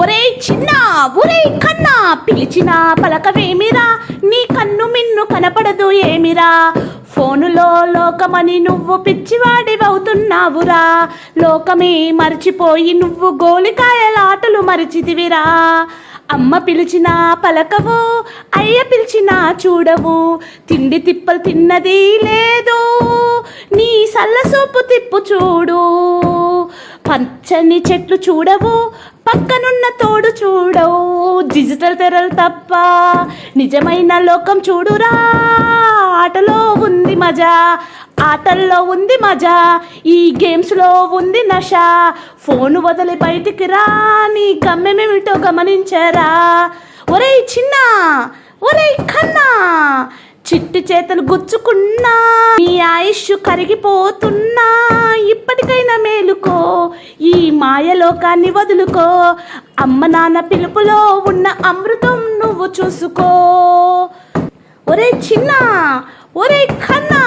ఒరే చిన్న ఒరే కన్నా పిలిచిన పలకవేమిరా, నీ కన్ను మిన్ను కనపడదు ఏమిరా, ఫోనులో లోకమని నువ్వు పిచ్చివాడివవుతున్నావురా, లోకమే మర్చిపోయి నువ్వు గోలికాయలాటలు మరిచితివిరా. అమ్మ పిలిచినా పలకవు, అయ్య పిలిచినా చూడవు, తిండి తిప్పలు తిన్నది లేదు, నీ సల్లసూపు తిప్పు చూడు, పచ్చని చెట్లు చూడవు, పక్కనున్న తోడు చూడవు, డిజిటల్ తెరలు తప్ప నిజమైన లోకం చూడురా. ఆటలో ఉంది మజా, ఆటల్లో ఉంది మజా, ఈ గేమ్స్లో ఉంది నష, ఫోను వదిలి బయటికి రా, నీ గమ్యమేమిటో గమనించరా. ఒరే చిన్న ఒరే కన్నా చిట్టి చేతులు గుచ్చుకున్నా, నీ ఆయుష్ కరిగిపోతున్నా, ఇప్పటికైనా మేలుకో, ఈ మాయలోకాన్ని వదులుకో, అమ్మ నాన్న పిలుపులో ఉన్న అమృతం నువ్వు చూసుకో. ఒరే చిన్న ఒరే కన్నా.